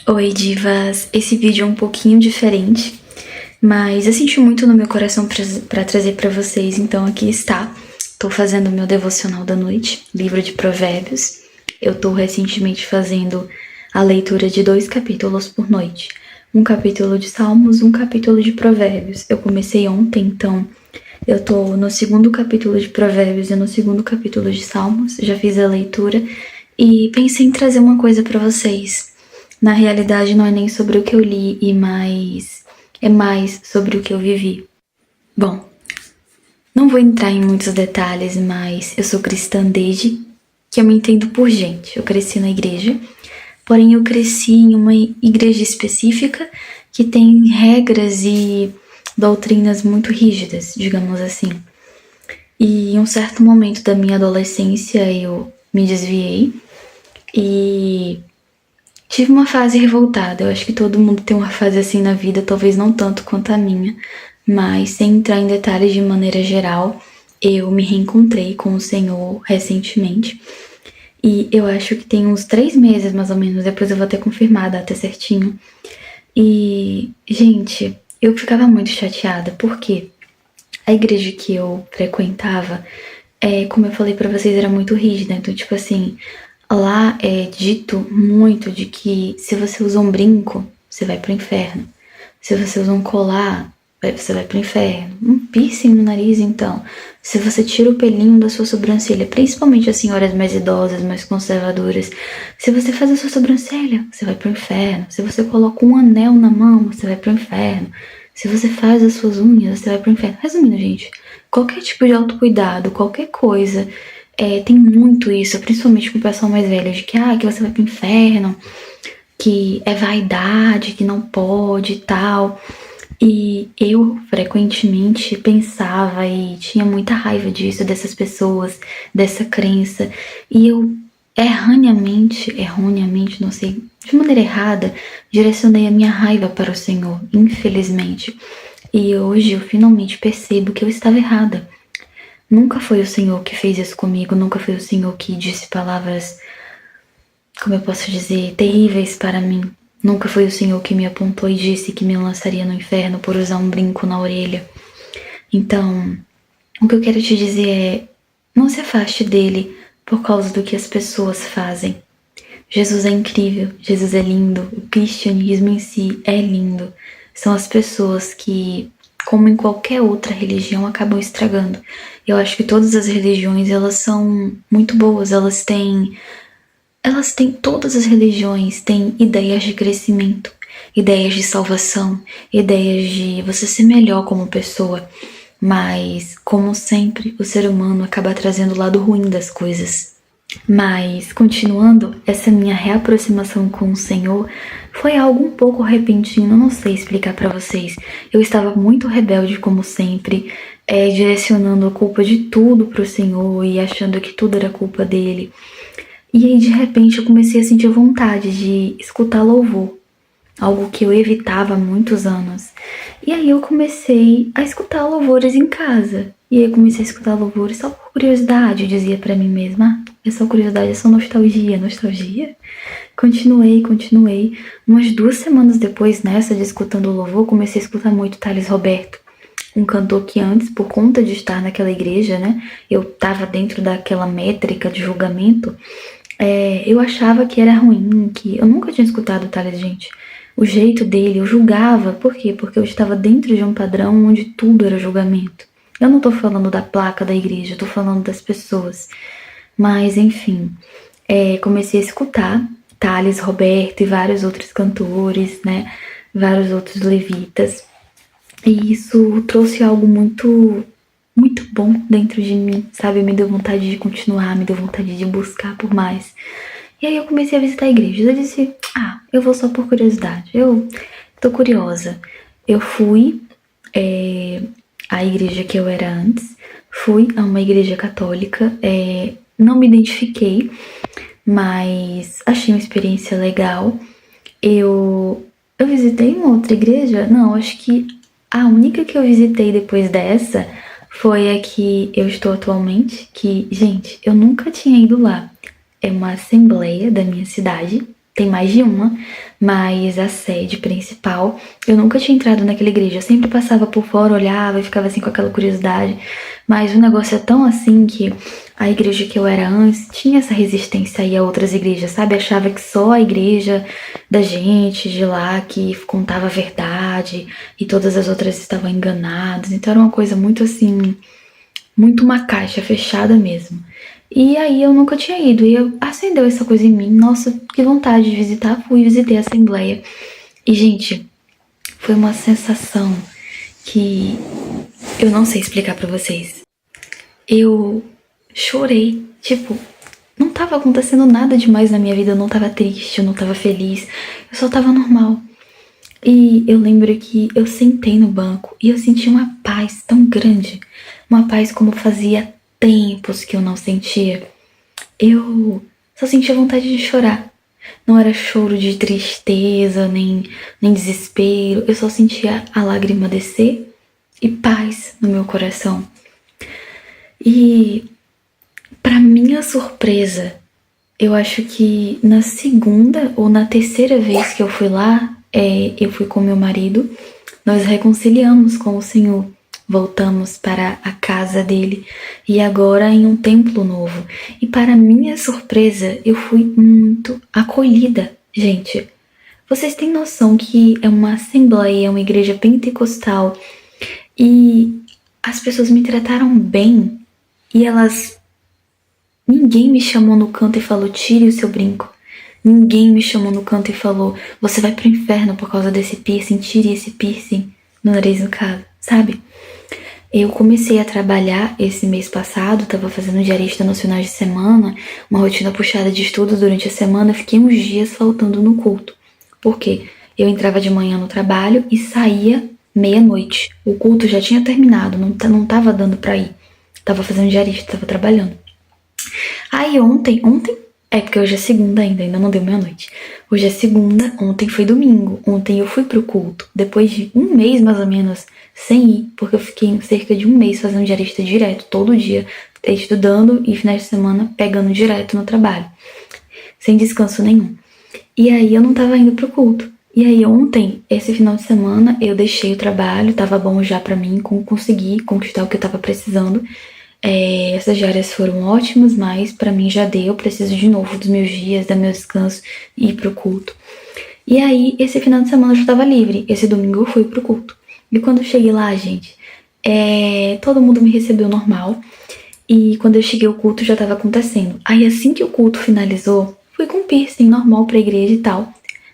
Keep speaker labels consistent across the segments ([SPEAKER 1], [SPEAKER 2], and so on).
[SPEAKER 1] Oi, divas! Esse vídeo é um pouquinho diferente, mas eu senti muito no meu coração para trazer para vocês, então aqui está. Tô fazendo o meu devocional da noite, livro de Provérbios. Eu tô recentemente fazendo a leitura de 2 capítulos por noite. Um capítulo de Salmos, um capítulo de Provérbios. Eu comecei ontem, então eu tô no segundo capítulo de Provérbios e no segundo capítulo de Salmos. Já fiz a leitura e pensei em trazer uma coisa para vocês. Na realidade, não é nem sobre o que eu li, é mais sobre o que eu vivi. Bom, não vou entrar em muitos detalhes, mas eu sou cristã desde que eu me entendo por gente. Eu cresci na igreja, porém eu cresci em uma igreja específica que tem regras e doutrinas muito rígidas, digamos assim. E em um certo momento da minha adolescência eu me desviei e tive uma fase revoltada. Eu acho que todo mundo tem uma fase assim na vida, talvez não tanto quanto a minha, mas sem entrar em detalhes de maneira geral, eu me reencontrei com o Senhor recentemente. E eu acho que tem uns 3 meses, mais ou menos, depois eu vou até confirmar a data certinho. E, gente, eu ficava muito chateada, porque a igreja que eu frequentava, como eu falei pra vocês, era muito rígida. Então, tipo assim, lá é dito muito de que se você usa um brinco, você vai pro inferno. Se você usa um colar, você vai pro inferno. Um piercing no nariz, então. Se você tira o pelinho da sua sobrancelha, principalmente as senhoras mais idosas, mais conservadoras, se você faz a sua sobrancelha, você vai pro inferno. Se você coloca um anel na mão, você vai pro inferno. Se você faz as suas unhas, você vai pro inferno. Resumindo, gente, qualquer tipo de autocuidado, qualquer coisa, tem muito isso, principalmente com o pessoal mais velho, de que você vai pro inferno, que é vaidade, que não pode e tal. E eu frequentemente pensava e tinha muita raiva disso, dessas pessoas, dessa crença. E eu erroneamente, não sei, de maneira errada, direcionei a minha raiva para o Senhor, infelizmente. E hoje eu finalmente percebo que eu estava errada. Nunca foi o Senhor que fez isso comigo, nunca foi o Senhor que disse palavras, como eu posso dizer, terríveis para mim. Nunca foi o Senhor que me apontou e disse que me lançaria no inferno por usar um brinco na orelha. Então, o que eu quero te dizer é: não se afaste dele por causa do que as pessoas fazem. Jesus é incrível, Jesus é lindo, o cristianismo em si é lindo. São as pessoas que, como em qualquer outra religião, acabam estragando. Eu acho que todas as religiões, elas são muito boas, todas as religiões têm ideias de crescimento, ideias de salvação, ideias de você ser melhor como pessoa. Mas, como sempre, o ser humano acaba trazendo o lado ruim das coisas. Mas, continuando, essa minha reaproximação com o Senhor foi algo um pouco repentino, não sei explicar pra vocês. Eu estava muito rebelde, como sempre, direcionando a culpa de tudo pro Senhor e achando que tudo era culpa dele. E aí, de repente, eu comecei a sentir vontade de escutar louvor, algo que eu evitava há muitos anos. E aí eu comecei a escutar louvores em casa. E aí eu comecei a escutar louvores só por curiosidade, eu dizia pra mim mesma: é só curiosidade, é só nostalgia, nostalgia. Continuei. Umas 2 semanas depois, nessa de escutando louvor, comecei a escutar muito Thales Roberto, um cantor que antes, por conta de estar naquela igreja, né, eu tava dentro daquela métrica de julgamento. Eu achava que era ruim, que eu nunca tinha escutado o Thales, gente. O jeito dele, eu julgava. Por quê? Porque eu estava dentro de um padrão onde tudo era julgamento. Eu não tô falando da placa da igreja, eu tô falando das pessoas. Mas, enfim, comecei a escutar Thales, Roberto e vários outros cantores, né? Vários outros levitas. E isso trouxe algo muito, muito bom dentro de mim, sabe? Me deu vontade de continuar, me deu vontade de buscar por mais. E aí eu comecei a visitar igrejas. Eu disse: eu vou só por curiosidade. Eu tô curiosa. Eu fui à igreja que eu era antes. Fui a uma igreja católica. Não me identifiquei, mas achei uma experiência legal. Eu visitei uma outra igreja? Não, acho que a única que eu visitei depois dessa foi a que eu estou atualmente, que, gente, eu nunca tinha ido lá. É uma assembleia da minha cidade, tem mais de uma, mas a sede principal, eu nunca tinha entrado naquela igreja. Eu sempre passava por fora, olhava e ficava assim com aquela curiosidade. Mas o negócio é tão assim que a igreja que eu era antes tinha essa resistência aí a outras igrejas, sabe? Achava que só a igreja da gente de lá que contava a verdade e todas as outras estavam enganadas. Então era uma coisa muito assim, muito uma caixa fechada mesmo. E aí eu nunca tinha ido, e acendeu essa coisa em mim. Nossa, que vontade de visitar. Fui, visitei a Assembleia. E, gente, foi uma sensação que eu não sei explicar pra vocês. Eu chorei, tipo, não tava acontecendo nada demais na minha vida. Eu não tava triste, eu não tava feliz, eu só tava normal. E eu lembro que eu sentei no banco e eu senti uma paz tão grande, uma paz como fazia tempos que eu não sentia. Eu só sentia vontade de chorar. Não era choro de tristeza, nem desespero. Eu só sentia a lágrima descer e paz no meu coração. E, pra minha surpresa, eu acho que na segunda ou na terceira vez que eu fui lá, eu fui com meu marido, nós reconciliamos com o Senhor. Voltamos para a casa dele e agora em um templo novo. E para minha surpresa, eu fui muito acolhida. Gente, vocês têm noção que é uma assembleia, é uma igreja pentecostal e as pessoas me trataram bem e ninguém me chamou no canto e falou, tire o seu brinco. Ninguém me chamou no canto e falou, você vai pro inferno por causa desse piercing, tire esse piercing no nariz, no caso, sabe? Eu comecei a trabalhar esse mês passado, estava fazendo diarista nos finais de semana, uma rotina puxada de estudos durante a semana, fiquei uns dias faltando no culto. Por quê? Eu entrava de manhã no trabalho e saía meia-noite. O culto já tinha terminado, não tava dando pra ir. Tava fazendo diarista, tava trabalhando. Aí ontem, porque hoje é segunda ainda não deu meia-noite. Hoje é segunda, ontem foi domingo. Ontem eu fui pro culto, depois de um mês mais ou menos sem ir, porque eu fiquei cerca de um mês fazendo diarista direto, todo dia, estudando e finais de semana pegando direto no trabalho, sem descanso nenhum. E aí eu não tava indo pro culto. E aí ontem, esse final de semana, eu deixei o trabalho, tava bom já pra mim, consegui conquistar o que eu tava precisando. Essas diárias foram ótimas, mas pra mim já deu, eu preciso de novo dos meus dias, do meu descanso e ir pro culto. E aí, esse final de semana eu já tava livre, esse domingo eu fui pro culto. E quando eu cheguei lá, gente, todo mundo me recebeu normal. E quando eu cheguei, o culto já tava acontecendo. Aí assim que o culto finalizou, fui com piercing normal pra igreja e tal.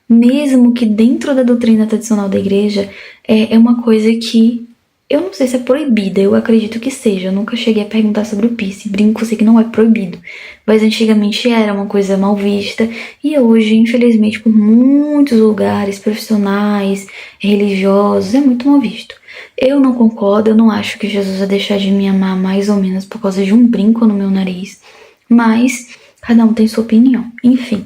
[SPEAKER 1] Mesmo que dentro da doutrina tradicional da igreja, é uma coisa que eu não sei se é proibida, eu acredito que seja. Eu nunca cheguei a perguntar sobre o piercing. Brinco, sei que não é proibido. Mas antigamente era uma coisa mal vista. E hoje, infelizmente, por muitos lugares profissionais, religiosos, é muito mal visto. Eu não concordo, eu não acho que Jesus vai deixar de me amar mais ou menos por causa de um brinco no meu nariz. Mas cada um tem sua opinião. Enfim,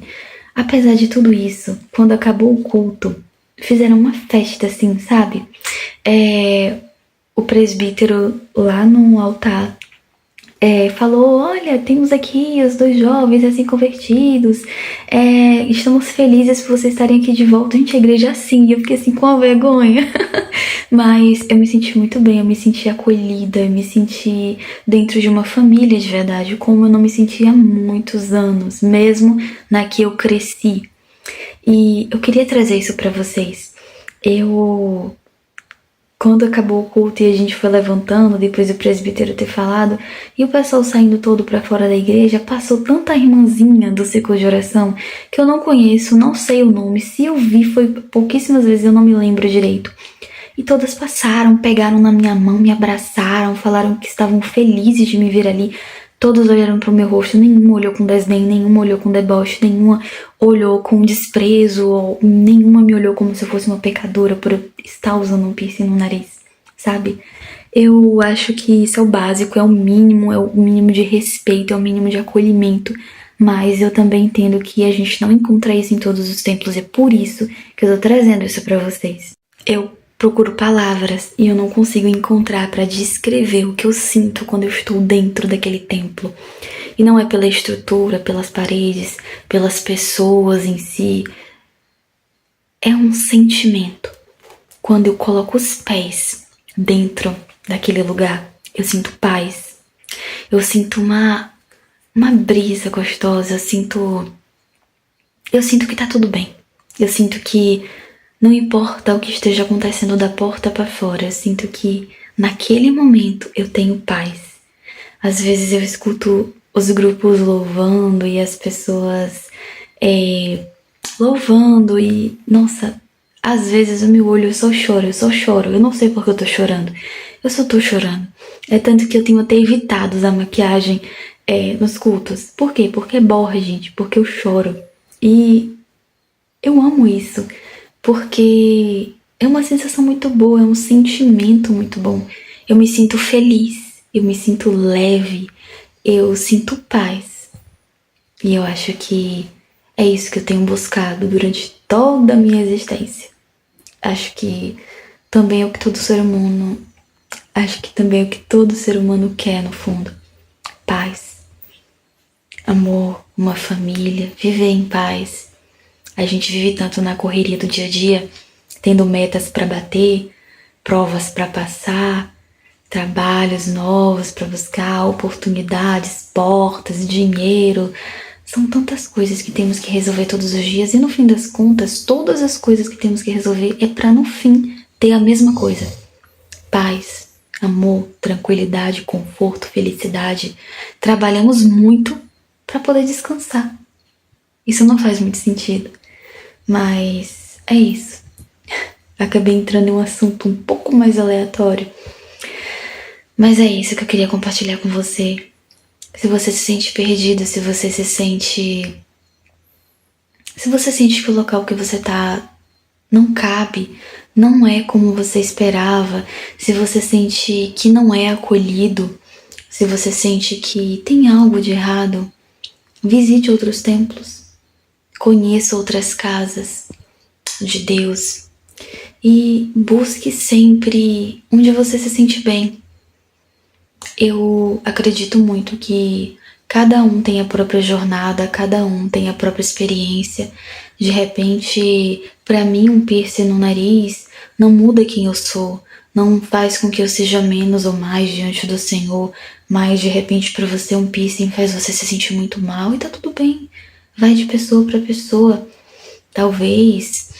[SPEAKER 1] apesar de tudo isso, quando acabou o culto, fizeram uma festa assim, sabe? O presbítero lá no altar falou, olha, temos aqui os 2 jovens assim convertidos, estamos felizes por vocês estarem aqui de volta. Gente, a igreja é assim, e eu fiquei assim com a vergonha. Mas eu me senti muito bem, eu me senti acolhida, eu me senti dentro de uma família de verdade, como eu não me sentia há muitos anos, mesmo na que eu cresci. E eu queria trazer isso pra vocês. Quando acabou o culto e a gente foi levantando, depois do presbítero ter falado, e o pessoal saindo todo pra fora da igreja, passou tanta irmãzinha do ciclo de oração que eu não conheço, não sei o nome. Se eu vi, foi pouquíssimas vezes, eu não me lembro direito. E todas passaram, pegaram na minha mão, me abraçaram, falaram que estavam felizes de me ver ali. Todos olharam para o meu rosto, nenhuma olhou com desdém, nenhuma olhou com deboche, nenhuma olhou com desprezo, ou nenhuma me olhou como se eu fosse uma pecadora por eu estar usando um piercing no nariz, sabe? Eu acho que isso é o básico, é o mínimo de respeito, é o mínimo de acolhimento. Mas eu também entendo que a gente não encontra isso em todos os templos, e é por isso que eu tô trazendo isso pra vocês. Eu procuro palavras e eu não consigo encontrar para descrever o que eu sinto quando eu estou dentro daquele templo. E não é pela estrutura, pelas paredes, pelas pessoas em si. É um sentimento. Quando eu coloco os pés dentro daquele lugar, eu sinto paz. Eu sinto uma brisa gostosa, eu sinto que tá tudo bem. Eu sinto que não importa o que esteja acontecendo da porta para fora, eu sinto que naquele momento eu tenho paz. Às vezes eu escuto os grupos louvando e as pessoas louvando e, nossa, às vezes o meu olho só chora, eu só choro. Eu não sei porque eu tô chorando. Eu só tô chorando. É tanto que eu tenho até evitado usar maquiagem nos cultos. Por quê? Porque borra, gente. Porque eu choro. E eu amo isso. Porque é uma sensação muito boa, é um sentimento muito bom. Eu me sinto feliz. Eu me sinto leve. Eu sinto paz. E eu acho que é isso que eu tenho buscado durante toda a minha existência. Acho que também é o que todo ser humano, quer no fundo. Paz, amor, uma família, viver em paz. A gente vive tanto na correria do dia a dia, tendo metas para bater, provas para passar, trabalhos novos para buscar, oportunidades, portas, dinheiro. São tantas coisas que temos que resolver todos os dias e no fim das contas, todas as coisas que temos que resolver é para no fim ter a mesma coisa. Paz, amor, tranquilidade, conforto, felicidade. Trabalhamos muito para poder descansar. Isso não faz muito sentido, mas é isso. Acabei entrando em um assunto um pouco mais aleatório, mas é isso que eu queria compartilhar com você. Se você se sente perdido, se você sente que o local que você tá não cabe, não é como você esperava, se você sente que não é acolhido, se você sente que tem algo de errado, visite outros templos, conheça outras casas de Deus e busque sempre onde você se sente bem. Eu acredito muito que cada um tem a própria jornada, cada um tem a própria experiência. De repente, para mim, um piercing no nariz não muda quem eu sou, não faz com que eu seja menos ou mais diante do Senhor, mas de repente para você um piercing faz você se sentir muito mal e tá tudo bem. Vai de pessoa para pessoa. Talvez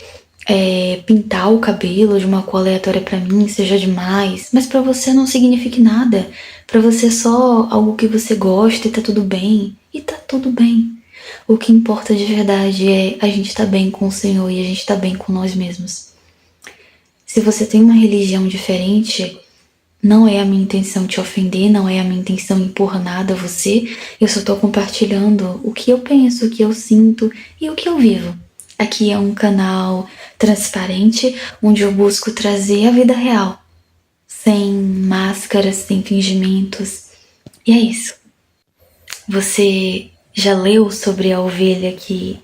[SPEAKER 1] pintar o cabelo de uma cor aleatória pra mim seja demais, mas pra você não signifique nada. Pra você é só algo que você gosta e tá tudo bem. E tá tudo bem. O que importa de verdade é a gente tá bem com o Senhor e a gente tá bem com nós mesmos. Se você tem uma religião diferente, não é a minha intenção te ofender, não é a minha intenção impor nada a você. Eu só tô compartilhando o que eu penso, o que eu sinto e o que eu vivo. Aqui é um canal transparente, onde eu busco trazer a vida real, sem máscaras, sem fingimentos. E é isso. Você já leu sobre a ovelha que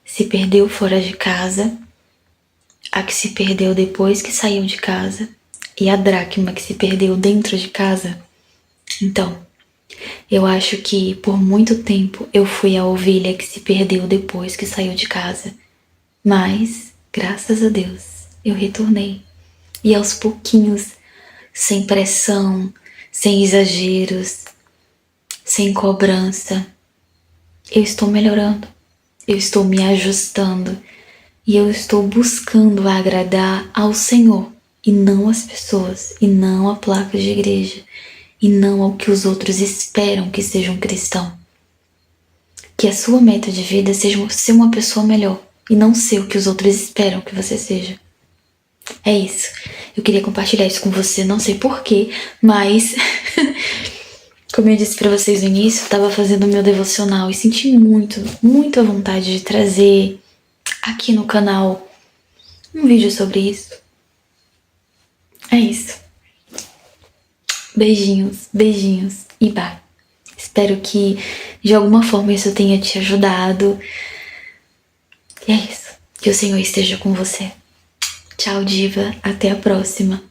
[SPEAKER 1] se perdeu fora de casa, a que se perdeu depois que saiu de casa, e a dracma que se perdeu dentro de casa? Então, eu acho que por muito tempo eu fui a ovelha que se perdeu depois que saiu de casa. Mas, graças a Deus, eu retornei. E aos pouquinhos, sem pressão, sem exageros, sem cobrança, eu estou melhorando. Eu estou me ajustando. E eu estou buscando agradar ao Senhor. E não às pessoas. E não a placas de igreja. E não ao que os outros esperam que seja um cristão. Que a sua meta de vida seja ser uma pessoa melhor. E não ser o que os outros esperam que você seja. É isso. Eu queria compartilhar isso com você, não sei porquê, mas como eu disse pra vocês no início, eu tava fazendo o meu devocional e senti muita vontade de trazer aqui no canal um vídeo sobre isso. É isso. Beijinhos, beijinhos e bye. Espero que de alguma forma isso tenha te ajudado. E é isso. Que o Senhor esteja com você. Tchau, diva. Até a próxima.